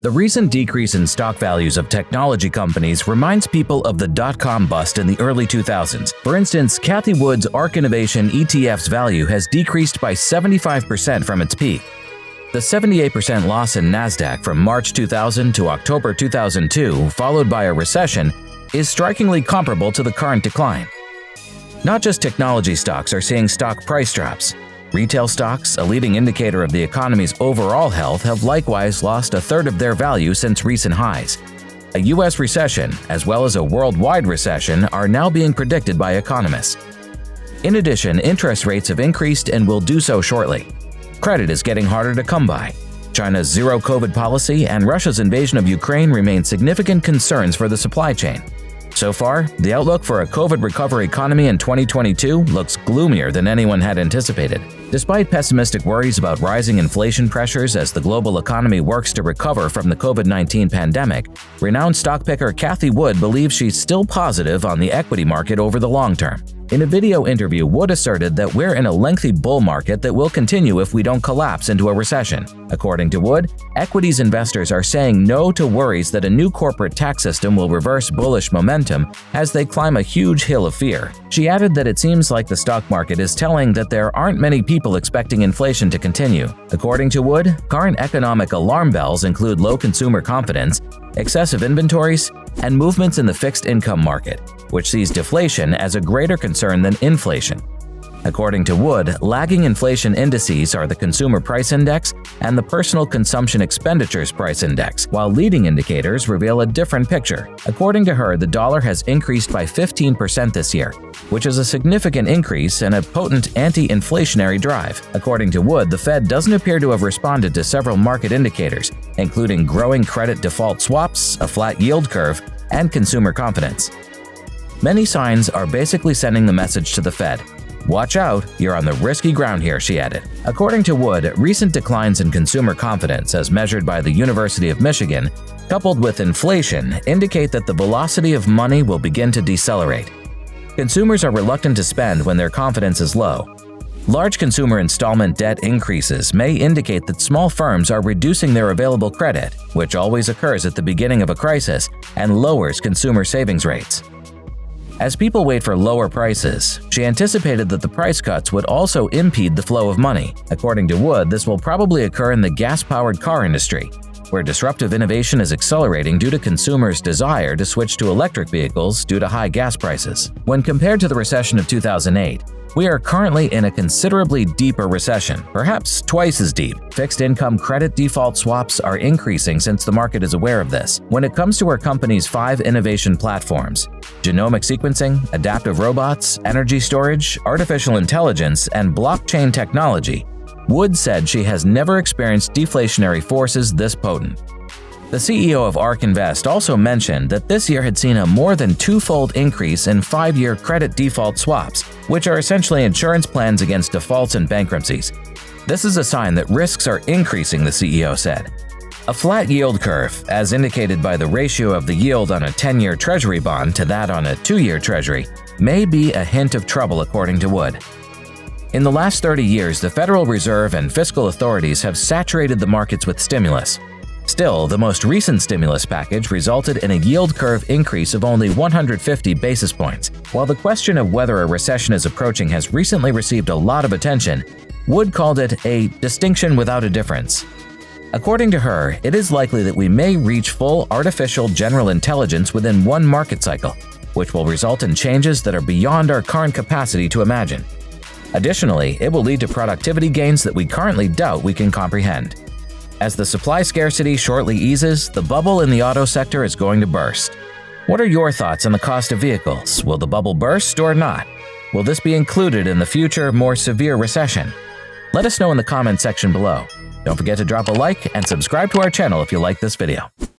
The recent decrease in stock values of technology companies reminds people of the dot-com bust in the early 2000s. For instance, Cathie Wood's ARK Innovation ETF's value has decreased by 75% from its peak. The 78% loss in Nasdaq from March 2000 to October 2002, followed by a recession, is strikingly comparable to the current decline. Not just technology stocks are seeing stock price drops. Retail stocks, a leading indicator of the economy's overall health, have likewise lost a third of their value since recent highs. A U.S. recession, as well as a worldwide recession, are now being predicted by economists. In addition, interest rates have increased and will do so shortly. Credit is getting harder to come by. China's zero-COVID policy and Russia's invasion of Ukraine remain significant concerns for the supply chain. So far, the outlook for a COVID recovery economy in 2022 looks gloomier than anyone had anticipated. Despite pessimistic worries about rising inflation pressures as the global economy works to recover from the COVID-19 pandemic, renowned stock picker Cathie Wood believes she's still positive on the equity market over the long term. In a video interview, Wood asserted that we're in a lengthy bull market that will continue if we don't collapse into a recession. According to Wood, equities investors are saying no to worries that a new corporate tax system will reverse bullish momentum as they climb a huge hill of fear. She added that it seems like the stock market is telling that there aren't many people expecting inflation to continue. According to Wood, current economic alarm bells include low consumer confidence, excessive inventories, and movements in the fixed income market, which sees deflation as a greater concern than inflation. According to Wood, lagging inflation indices are the Consumer Price Index and the Personal Consumption Expenditures Price Index, while leading indicators reveal a different picture. According to her, the dollar has increased by 15% this year, which is a significant increase and a potent anti-inflationary drive. According to Wood, the Fed doesn't appear to have responded to several market indicators, including growing credit default swaps, a flat yield curve, and consumer confidence. Many signs are basically sending the message to the Fed. Watch out, you're on the risky ground here, she added. According to Wood, recent declines in consumer confidence, as measured by the University of Michigan, coupled with inflation, indicate that the velocity of money will begin to decelerate. Consumers are reluctant to spend when their confidence is low. Large consumer installment debt increases may indicate that small firms are reducing their available credit, which always occurs at the beginning of a crisis and lowers consumer savings rates. As people wait for lower prices, she anticipated that the price cuts would also impede the flow of money. According to Wood, this will probably occur in the gas-powered car industry, where disruptive innovation is accelerating due to consumers' desire to switch to electric vehicles due to high gas prices. When compared to the recession of 2008, we are currently in a considerably deeper recession, perhaps twice as deep. Fixed income credit default swaps are increasing since the market is aware of this. When it comes to her company's 5 innovation platforms, genomic sequencing, adaptive robots, energy storage, artificial intelligence, and blockchain technology, Wood said she has never experienced deflationary forces this potent. The CEO of ARK Invest also mentioned that this year had seen a more than twofold increase in 5-year credit default swaps, which are essentially insurance plans against defaults and bankruptcies. This is a sign that risks are increasing, the CEO said. A flat yield curve, as indicated by the ratio of the yield on a 10-year Treasury bond to that on a 2-year Treasury, may be a hint of trouble, according to Wood. In the last 30 years, the Federal Reserve and fiscal authorities have saturated the markets with stimulus. Still, the most recent stimulus package resulted in a yield curve increase of only 150 basis points. While the question of whether a recession is approaching has recently received a lot of attention, Wood called it a distinction without a difference. According to her, it is likely that we may reach full artificial general intelligence within one market cycle, which will result in changes that are beyond our current capacity to imagine. Additionally, it will lead to productivity gains that we currently doubt we can comprehend. As the supply scarcity shortly eases, the bubble in the auto sector is going to burst. What are your thoughts on the cost of vehicles? Will the bubble burst or not? Will this be included in the future, more severe recession? Let us know in the comment section below. Don't forget to drop a like and subscribe to our channel if you like this video.